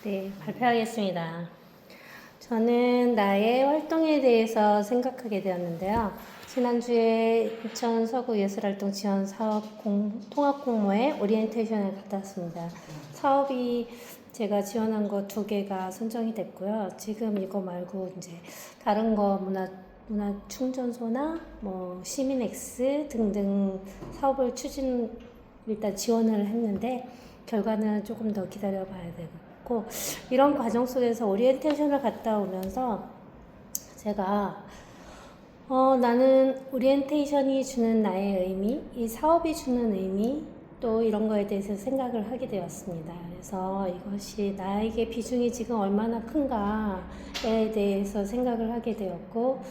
네, 발표하겠습니다. 저는 나의 활동에 대해서 생각하게 되었는데요. 지난주에 인천 서구예술활동 지원 사업 통합공모에 오리엔테이션을 갔다 왔습니다. 사업이 제가 지원한 거 2개가 선정이 됐고요. 지금 이거 말고 이제 다른 거 문화 충전소나 뭐 시민엑스 등등 사업을 일단 지원을 했는데 결과는 조금 더 기다려 봐야 되고, 이런 과정 속에서 오리엔테이션을 갔다 오면서 제가 나는 오리엔테이션이 주는 나의 의미, 이 사업이 주는 의미, 또 이런 거에 대해서 생각을 하게 되었습니다. 그래서 이것이 나에게 비중이 지금 얼마나 큰가에 대해서 생각을 하게 되었고,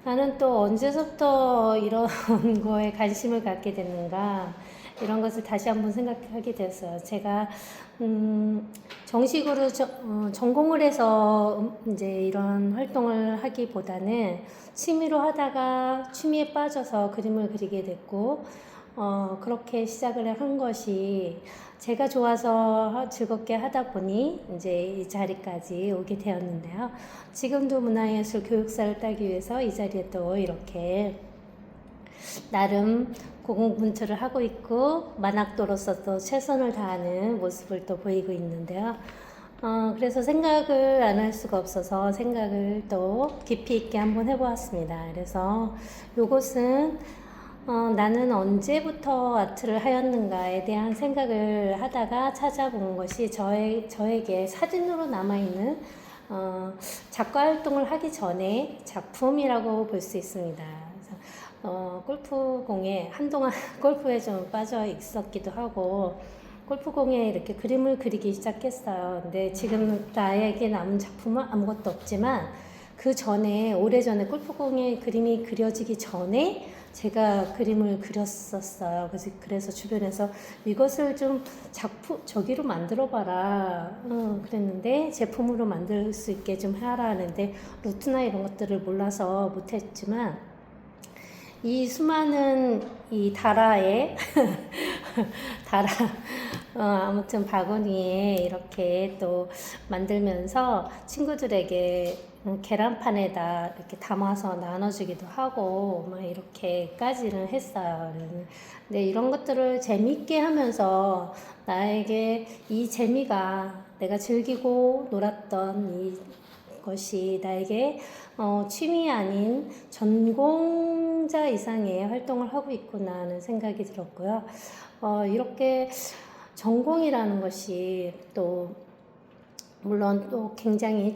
나는 또 언제부터 이런 거에 관심을 갖게 됐는가, 이런 것을 다시 한번 생각하게 되었어요. 제가 정식으로 전공을 해서 이제 이런 활동을 하기보다는 취미로 하다가 취미에 빠져서 그림을 그리게 됐고, 그렇게 시작을 한 것이 제가 좋아서 즐겁게 하다 보니 이제 이 자리까지 오게 되었는데요. 지금도 문화예술 교육사를 따기 위해서 이 자리에 또 이렇게 나름 고군분투를 하고 있고 만학도로서 최선을 다하는 모습을 또 보이고 있는데요. 그래서 생각을 안 할 수가 없어서 생각을 또 깊이 있게 한번 해보았습니다. 그래서 요것은 나는 언제부터 아트를 하였는가에 대한 생각을 하다가 찾아본 것이 저에게 사진으로 남아있는 작가 활동을 하기 전에 작품이라고 볼 수 있습니다. 골프공에 한동안 골프에 좀 빠져 있었기도 하고 골프공에 이렇게 그림을 그리기 시작했어요. 근데 지금 나에게 남은 작품은 아무것도 없지만 그 전에 오래전에 골프공에 그림이 그려지기 전에 제가 그림을 그렸었어요. 그래서 주변에서 이것을 좀 저기로 만들어 봐라 그랬는데 제품으로 만들 수 있게 좀 하라 하는데 루트나 이런 것들을 몰라서 못했지만 이 수많은 이 다라에 다라 아무튼 바구니에 이렇게 또 만들면서 친구들에게 계란판에다 이렇게 담아서 나눠주기도 하고 막 이렇게까지는 했어요. 근데 이런 것들을 재미있게 하면서 나에게 이 재미가 내가 즐기고 놀았던 이것이 나에게 취미 아닌 전공자 이상의 활동을 하고 있구나 하는 생각이 들었고요. 이렇게 전공이라는 것이 또 물론 또 굉장히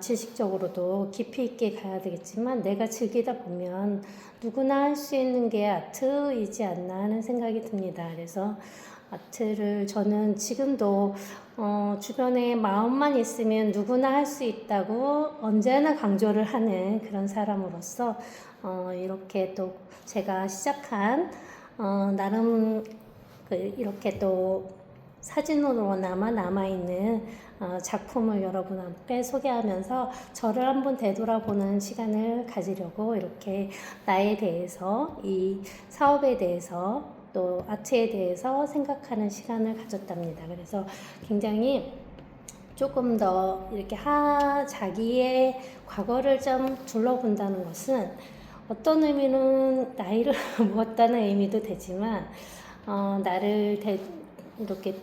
지식적으로도 깊이 있게 가야 되겠지만 내가 즐기다 보면 누구나 할 수 있는 게 아트이지 않나 하는 생각이 듭니다. 그래서 아트를 저는 지금도 주변에 마음만 있으면 누구나 할 수 있다고 언제나 강조를 하는 그런 사람으로서 이렇게 또 제가 시작한 나름 이렇게 또 사진으로 남아있는 작품을 여러분 앞에 소개하면서 저를 한번 되돌아보는 시간을 가지려고 이렇게 나에 대해서 이 사업에 대해서 또 아트에 대해서 생각하는 시간을 가졌답니다. 그래서 굉장히 조금 더 이렇게 자기의 과거를 좀 둘러본다는 것은 어떤 의미는 나이를 먹었다는 의미도 되지만 나를 이렇게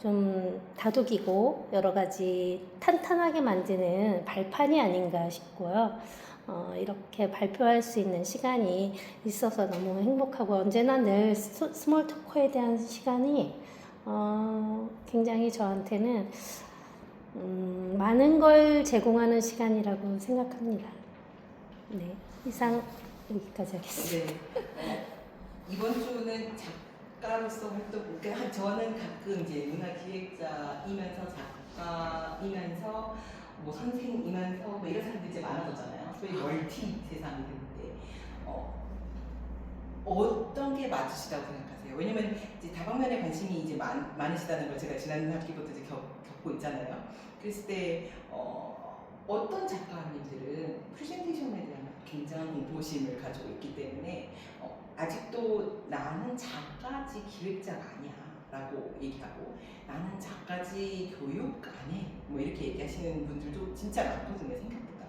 좀 다독이고 여러 가지 탄탄하게 만드는 발판이 아닌가 싶고요. 이렇게 발표할 수 있는 시간이 있어서 너무 행복하고 언제나 늘 스몰 토크에 대한 시간이 굉장히 저한테는 많은 걸 제공하는 시간이라고 생각합니다. 네, 이상 여기까지 하겠습니다. 네. 이번 주는 작가로서 활동, 그러니까 저는 가끔 이제 문화기획자이면서 작가이면서 뭐 선생이면서 뭐 이런 사람들이 이제 많아졌잖아요. 소위 멀티 세상이 됐는데 어떤 게 맞으시다고 생각하세요? 왜냐면 이제 다방면에 관심이 이제 많으시다는 걸 제가 지난 학기부터 이제 겪고 있잖아요. 그랬을 때 어떤 작가님들은 프레젠테이션에 대한 굉장한 공포심을 가지고 있기 때문에 아직도 나는 작가지 기획자가 아니야. 라고 얘기하고 나는 작가지 교육 안 해. 뭐 이렇게 얘기하시는 분들도 진짜 많거든요, 생각보다.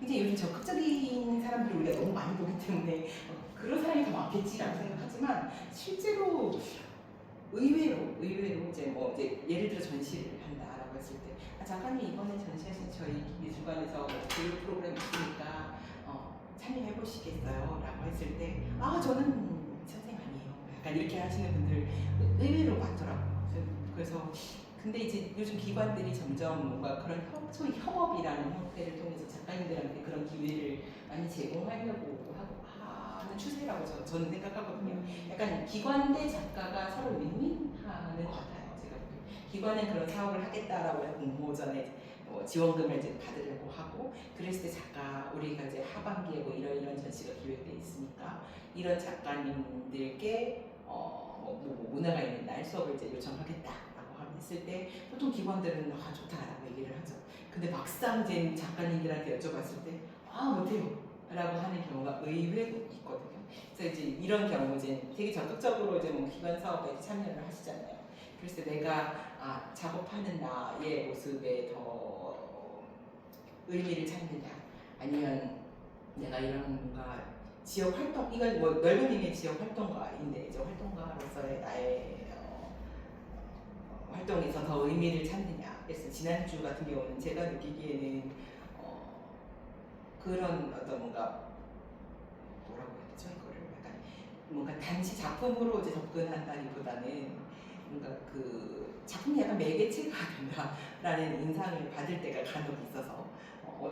이제 요즘 적극적인 사람들을 우리가 너무 많이 보기 때문에 그런 사람이 더 많겠지라고 생각하지만 실제로 의외로 이제 예를 들어 전시를 한다라고 했을 때 작가님 이번에 전시하신 저희 미술관에서 뭐 교육 프로그램 있으니까 참여해 보시겠어요? 라고 했을 때 저는 선생 아니에요. 약간 이렇게 하시는 분들 의외로 많더라고요. 그래서 근데 이제 요즘 기관들이 점점 뭔가 그런 소위 협업이라는 형태를 통해서 작가님들한테 그런 기회를 많이 제공하려고 하는 추세라고 저는 생각하거든요. 약간 기관 대 작가가 서로 윈윈하는 것 같아요. 제가 보기엔. 기관은 그런 사업을 하겠다라고 해서 공모전에 지원금을 이제 받으려고 하고 그랬을 때 우리가 이제 하반기에 뭐 이런 전시가 기획돼 있으니까 이런 작가님들께 뭐 문화가 있는 날 수업을 이제 요청하겠다라고 했을 때 보통 기관들은 좋다라고 얘기를 하죠. 근데 막상 이제 작가님들한테 여쭤봤을 때 못해요 라고 하는 경우가 의외로 있거든요. 그래서 이제 이런 경우 이제 되게 적극적으로 이제 뭐 기관 사업에 참여를 하시잖아요. 그래서 내가 작업하는 나의 모습에 더 의미를 찾느냐, 아니면 내가 이런 뭔가 지역 활동, 이건 뭐 넓은 의미의 지역 활동가인데 이제 활동가로서의 나의 활동에서 더 의미를 찾느냐. 그래서 지난주 같은 경우는 제가 느끼기에는 그런 어떤 뭔가 뭐라고 해야 되죠? 이거를 약간 뭔가 단지 작품으로 이제 접근한다기보다는 뭔가 그 작품이 약간 매개체가 된다라는 인상을 받을 때가 간혹 있어서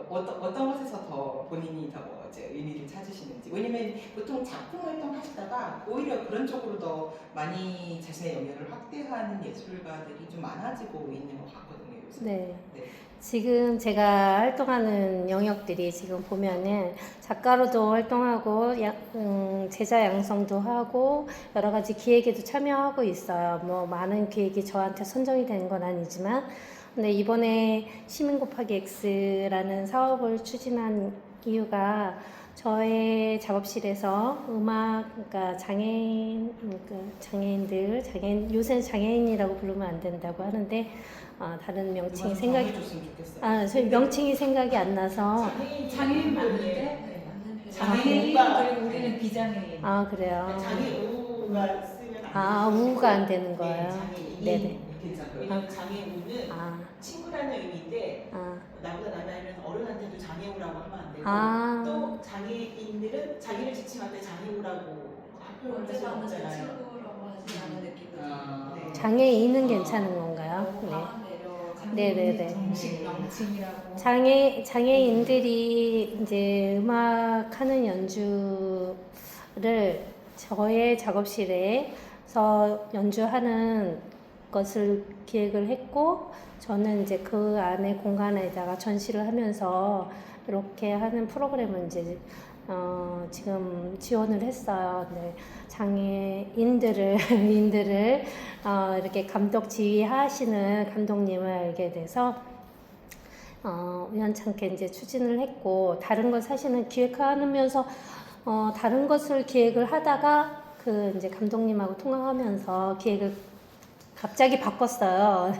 어떤 것에서 더 본인이 더 이제 의미를 찾으시는지. 왜냐면 보통 작품 활동 하시다가 오히려 그런 쪽으로 더 많이 자신의 영역을 확대하는 예술가들이 좀 많아지고 있는 것 같거든요, 요즘. 네. 네. 지금 제가 활동하는 영역들이 지금 보면은 작가로도 활동하고 제자 양성도 하고 여러 가지 기획에도 참여하고 있어요. 뭐 많은 기획이 저한테 선정이 되는 건 아니지만 근데 이번에 시민 곱하기 X라는 사업을 추진한 이유가 저의 작업실에서 그러니까 장애인들, 요새 장애인이라고 부르면 안 된다고 하는데 다른 명칭이 명칭이 생각이 안 나서 장애인 맞는데? 장애인 그리고 우리는 비장애인. 그래요. 장애우가 쓰면 우가 안 되는 거예요. 장애인. 네네. 왜냐면 장애우는 친구라는 의미인데 나보다 나이면 어른한테도 장애우라고 하면 안 되고 또 장애인들은 자기를 지칭할 때 장애우라고 표현을 할 수 없잖아요. 친구라고 하지 않은 느낌이. 장애인은 괜찮은 건가요? 네. 네네네. 정식 명칭이라고. 장애인들이 이제 음악하는 연주를 저의 작업실에서 연주하는 것을 기획을 했고 저는 이제 그 안에 공간에다가 전시를 하면서 이렇게 하는 프로그램을 이제 지금 지원을 했어요. 네, 장애인들을 이렇게 감독 지휘하시는 감독님을 알게 돼서 우연찮게 이제 추진을 했고 다른 걸 사실은 기획하면서 다른 것을 기획을 하다가 그 이제 감독님하고 통화하면서 기획을 갑자기 바꿨어요.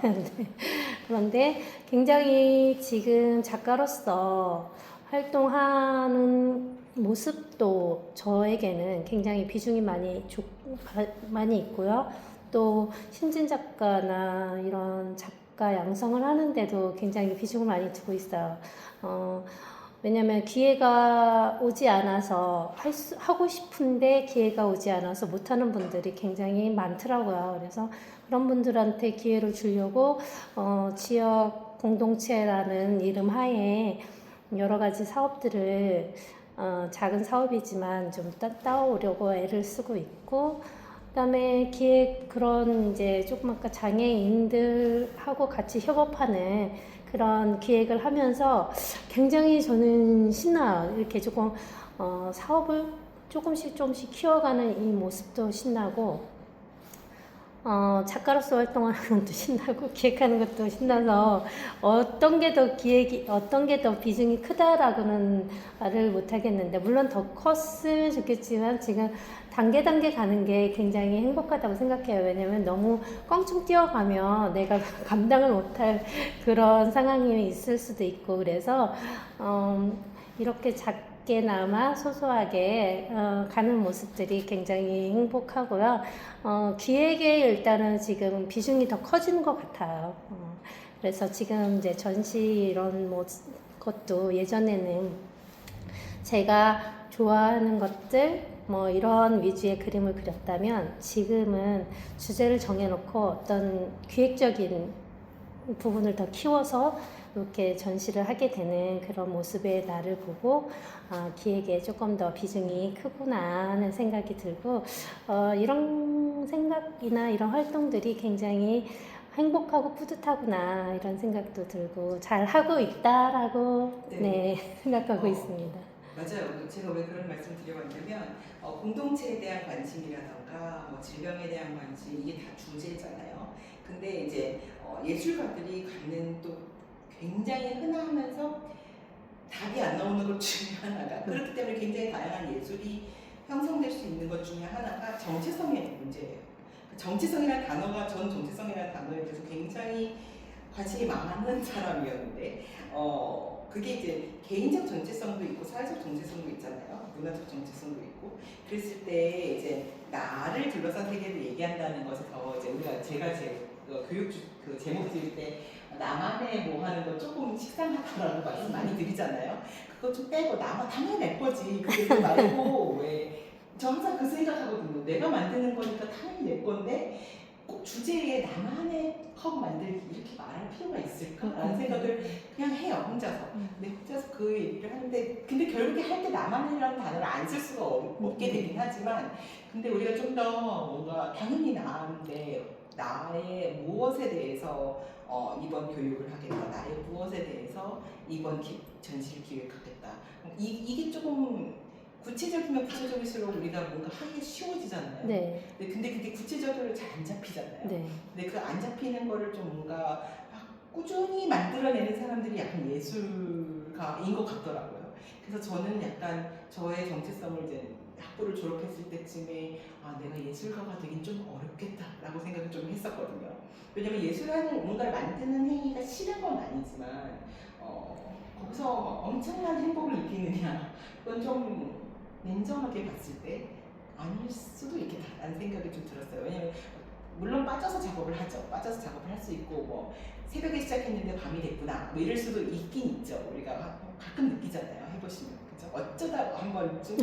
그런데 굉장히 지금 작가로서 활동하는 모습도 저에게는 굉장히 비중이 많이 있고요. 또 신진 작가나 이런 작가 양성을 하는데도 굉장히 비중을 많이 두고 있어요. 왜냐면 기회가 오지 않아서 하고 싶은데 기회가 오지 않아서 못하는 분들이 굉장히 많더라고요. 그래서 그런 분들한테 기회를 주려고 지역 공동체라는 이름 하에 여러 가지 사업들을 작은 사업이지만 좀 따오려고 애를 쓰고 있고 그다음에 그런 이제 조그맣게 장애인들하고 같이 협업하는 그런 기획을 하면서 굉장히 저는 신나요. 이렇게 조금 사업을 조금씩 키워가는 이 모습도 신나고 작가로서 활동하는 것도 신나고 기획하는 것도 신나서 어떤 게 더 어떤 게 더 비중이 크다라고는 말을 못 하겠는데, 물론 더 컸으면 좋겠지만 지금 단계 가는 게 굉장히 행복하다고 생각해요. 왜냐면 너무 껑충 뛰어가면 내가 감당을 못할 그런 상황이 있을 수도 있고, 그래서 이렇게 작게나마 소소하게 가는 모습들이 굉장히 행복하고요. 기획에 일단은 지금 비중이 더 커지는 것 같아요. 그래서 지금 이제 전시 이런 것도 예전에는 제가 좋아하는 것들 이런 위주의 그림을 그렸다면, 지금은 주제를 정해놓고 어떤 기획적인 부분을 더 키워서 이렇게 전시를 하게 되는 그런 모습의 나를 보고 기획에 조금 더 비중이 크구나 하는 생각이 들고, 이런 생각이나 이런 활동들이 굉장히 행복하고 뿌듯하구나 이런 생각도 들고 잘 하고 있다라고 생각하고 있습니다. 맞아요. 제가 왜 그런 말씀 드려봤냐면 공동체에 대한 관심이라던가 질병에 대한 관심, 이게 다 주제잖아요. 근데 이제 예술가들이 갖는 또 굉장히 흔하면서 답이 안 나오는 것 중에 하나가, 그렇기 때문에 굉장히 다양한 예술이 형성될 수 있는 것 중에 하나가 정체성의 문제예요. 정체성이라는 단어가, 전 정체성이라는 단어에 대해서 굉장히 관심이 많은 사람이었는데 그게 이제 개인적 정체성도 있고 사회적 정체성도 있잖아요. 문화적 정체성도 있고. 그랬을 때 이제 나를 둘러싼 세계를 얘기한다는 것에서 이제 제가 제 교육 그 제목 지을 때 나만의 뭐 하는 거 조금 식상하다라고 말씀 많이 드리잖아요. 그거 좀 빼고 당연히 내 거지. 그게 말고 왜 저 항상 그 생각하거든요. 내가 만드는 거니까 당연히 내 건데 꼭 주제에 나만의 컵 만들기 이렇게 말할 필요가 있을까라는 생각을 그냥 해요, 혼자서. 근데 혼자서 그 얘기를 하는데, 근데 결국에 할 때 나만이라는 단어를 안 쓸 수가 없게 되긴 하지만, 근데 우리가 좀 더 뭔가 당연히 나인데 나의 무엇에 대해서 이번 교육을 하겠다, 나의 무엇에 대해서 이번 전시를 기획하겠다, 이게 조금 구체적이면 구체적일수록 우리가 뭔가 하기 쉬워지잖아요. 네. 근데 그게 구체적으로 잘 안 잡히잖아요. 네. 근데 그 안 잡히는 거를 좀 뭔가 꾸준히 만들어내는 사람들이 약간 예술가인 것 같더라고요. 그래서 저는 약간 저의 정체성을 이제 학부를 졸업했을 때쯤에 내가 예술가가 되긴 좀 어렵겠다라고 생각을 좀 했었거든요. 왜냐면 예술하는 뭔가를 만드는 행위가 싫은 건 아니지만 거기서 엄청난 행복을 느끼느냐, 그건 좀 냉정하게 봤을 때 아닐 수도 있겠다라는 생각이 좀 들었어요. 왜냐면 물론 빠져서 작업을 하죠. 빠져서 작업을 할 수 있고 새벽에 시작했는데 밤이 됐구나 이럴 수도 있긴 있죠. 우리가 가끔 느끼잖아요. 해보시면. 그죠? 어쩌다 한 번쯤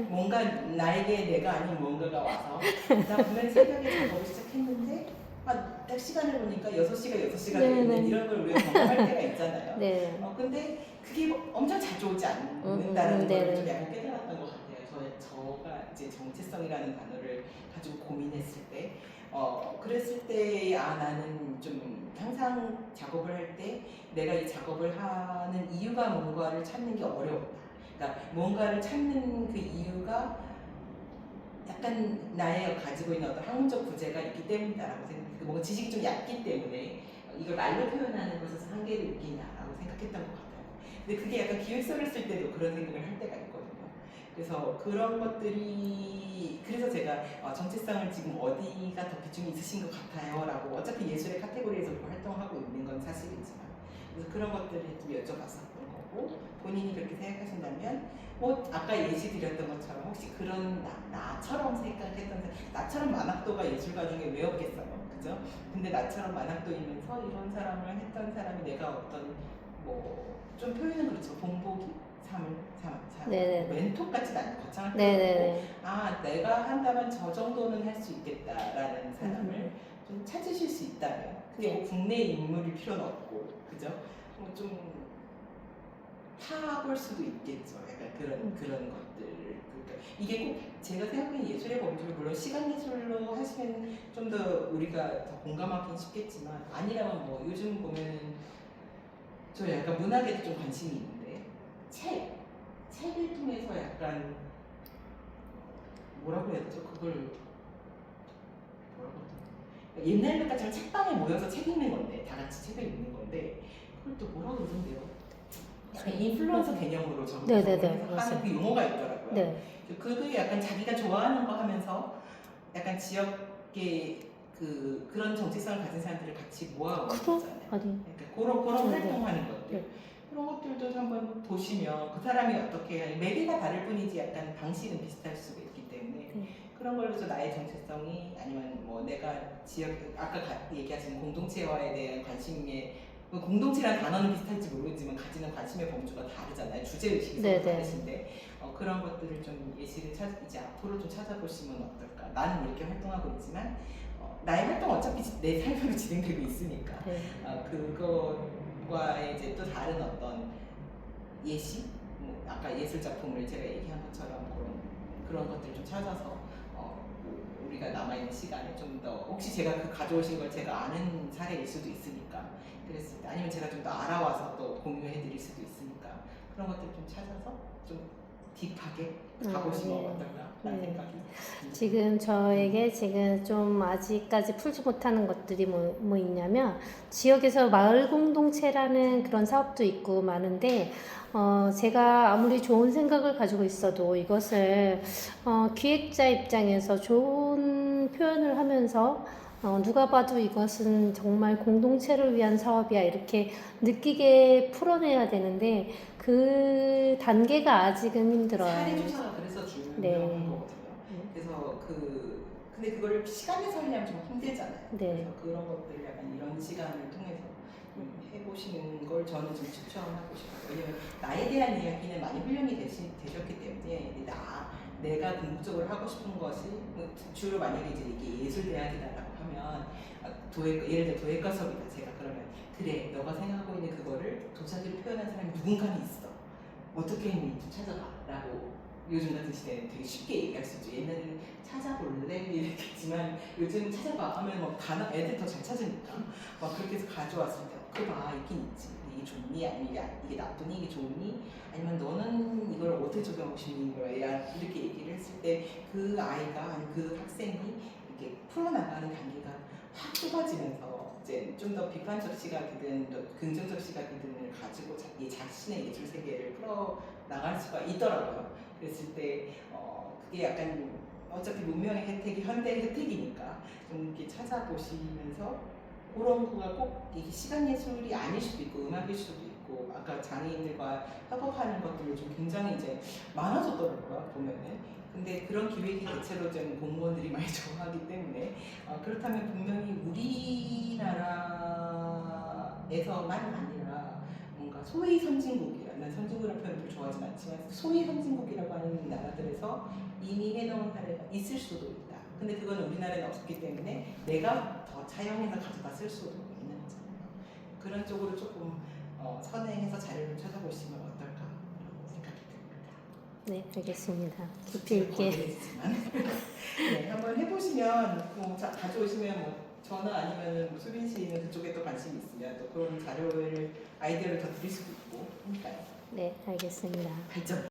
뭔가 나에게 내가 아닌 뭔가가 와서 나 분명히 새벽에 작업을 시작했는데 딱 시간을 보니까 6시가 되는 이런 걸 우리가 경험할 때가 있잖아요. 네. 근데 그게 엄청 자주 오지 않는다는 걸 좀 약간 깨달았던 것 같아요. 저가 이제 정체성이라는 단어를 가지고 고민했을 때, 그랬을 때 나는 좀 항상 작업을 할 때 내가 이 작업을 하는 이유가 뭔가를 찾는 게 어려웠다. 그러니까 뭔가를 찾는 그 이유가 약간 나의 가지고 있는 어떤 학문적 부재가 있기 때문이다라고 생각해요. 뭔가 지식이 좀 얕기 때문에 이걸 말로 표현하는 것에서 한계를 느낀다라고 생각했던 것 같아요. 근데 그게 약간 기획서를 쓸 때도 그런 생각을 할 때가 있거든요. 그래서 그런 것들이, 그래서 제가 정체성을 지금 어디가 더 비중이 있으신 것 같아요 라고, 어차피 예술의 카테고리에서 활동하고 있는 건 사실이지만, 그래서 그런 것들을 좀 여쭤봤었던 거고, 본인이 그렇게 생각하신다면 아까 예시 드렸던 것처럼 혹시 그런 나처럼 생각했던, 나처럼 만학도가 예술가 중에 왜 없겠어요, 그죠? 근데 나처럼 만학도이면서 이런 사람을 했던 사람이 내가 어떤 좀 표현은 그렇죠, 본보기? 멘토 같지도 않고 거창할 필요 없고, 내가 한다면 저 정도는 할 수 있겠다라는 사람을 좀 찾으실 수 있다면, 그게 뭐 국내 인물일 필요는 없고, 그죠? 좀 파볼 수도 있겠죠. 약간 그런 것들. 그러니까 이게 꼭 제가 생각하는 예술의 범주를, 물론 시간 예술로 하시면 좀 더 우리가 더 공감하기는 쉽겠지만, 아니라면 요즘 보면은 저 약간 문학에도 좀 관심이 있는데, 책을 통해서 약간 뭐라고 해야 되죠? 그걸 뭐라고 해야 되나? 옛날같이 책방에 모여서 책 읽는 건데 다 같이 책을 읽는 건데 그걸 또 뭐라 그러던데요? 약간 인플루언서 개념으로 네네네, 하는 그 용어가 있더라고요. 네. 그게 약간 자기가 좋아하는 거 하면서 약간 지역의 그런 정체성을 가진 사람들을 같이 모아오는 거잖아요. 그러니까 그런 네, 활동하는 것들. 네. 그런 것들도 한번 보시면 그 사람이 어떻게 매개가 다를 뿐이지 약간 방식은 비슷할 수가 있기 때문에 네. 그런 걸로서 나의 정체성이 아니면 뭐 내가 지역 아까 얘기하신 공동체화에 대한 관심에 뭐 공동체라는 단어는 비슷할지 모르지만 가지는 관심의 범주가 다르잖아요. 주제 의식이 네, 네. 다르신데 그런 것들을 좀 예시를 이제 앞으로 좀 찾아보시면 어떨까. 나는 이렇게 활동하고 있지만 나의 활동 어차피 내 삶으로 진행되고 있으니까 네. 그거와의 이제 또 다른 어떤 예시, 뭐 아까 예술 작품을 제가 얘기한 것처럼 그런 것들을 좀 찾아서 우리가 남아있는 시간에 좀 더 혹시 제가 그 가져오신 걸 제가 아는 사례일 수도 있으니까 그랬을 때 아니면 제가 좀 더 알아와서 또 공유해드릴 수도 있으니까 그런 것들 좀 찾아서 좀 딥하게 가보시면 네. 어떨까라는 네. 생각이 지금 저에게 지금 좀 아직까지 풀지 못하는 것들이 뭐 있냐면 지역에서 마을 공동체라는 그런 사업도 있고 많은데 제가 아무리 좋은 생각을 가지고 있어도 이것을 기획자 입장에서 좋은 표현을 하면서 누가 봐도 이것은 정말 공동체를 위한 사업이야 이렇게 느끼게 풀어내야 되는데 그 단계가 아직은 힘들어요. 사례 조사가 그래서 중요한 네. 거거든요. 그래서 근데 그걸 시간에서 하려면 좀 힘들잖아요. 네. 그래서 그런 것들 약간 이런 시간을 통해서 해보시는 걸 저는 좀 추천하고 싶어요. 왜냐면 나에 대한 이야기는 많이 훈련이 되셨기 때문에 내가 궁극적으로 하고 싶은 것이 주로 만약에 이제 이게 예술대학이다라고 하면 예를 들어 도예과 수업이다. 제가 그러면 그래 너가 생각하고 있는 그거를 도자기로 표현한 사람이 누군가는 있어. 어떻게 했니 좀 찾아봐라고 요즘 같은 시대에는 되게 쉽게 얘기할 수 있죠. 옛날에는 찾아볼래 이랬겠지만 요즘 찾아봐 하면 막 애들 더 잘 찾으니까 막 그렇게 해서 가져왔을 때 그거 봐 있긴 있지. 이게 좋니 아니면 이게 나쁘니 이게 좋니 아니면 너는 이걸 어떻게 적용하고 싶니 이걸 이렇게 얘기를 했을 때 그 아이가 아니 그 학생이 이렇게 풀어나가는 단계가 확 좁아지면서 이제 좀 더 비판적 시각이든 또 긍정적 시각이든을 가지고 자신의 예술 세계를 풀어 나갈 수가 있더라고요. 그랬을 때 그게 약간 어차피 문명의 혜택이 현대 혜택이니까 좀 이렇게 찾아보시면서 그런 거가 꼭 이게 시간 예술이 아닐 수도 있고 음악일 수도 있고 아까 장애인들과 협업하는 것들이 좀 굉장히 이제 많아졌더라고요 보면은. 근데 그런 기획이 대체로 좀 공무원들이 많이 좋아하기 때문에 그렇다면 분명히 우리나라에서만 아니라 뭔가 소위 선진국이라 난 선진국이라는 표현을 좋아하진 않지만 소위 선진국이라고 하는 나라들에서 이미 해놓은 사례가 있을 수도 있다. 근데 그건 우리나라에 없었기 때문에 내가 더 차용해서 가져다 쓸 수도 있는 거잖아요. 그런 쪽으로 조금 선행해서 자료를 찾아보시면 어떨까라고 생각이 듭니다. 네, 알겠습니다. 깊이 있게. 네, 한번 해보시면 가져오시면 뭐 저나 아니면 뭐 수빈 씨는 그쪽에 또 관심이 있으면 또 그런 자료를 아이디어를 더 드릴 수도 있고 하니까요. 네, 알겠습니다. 발전.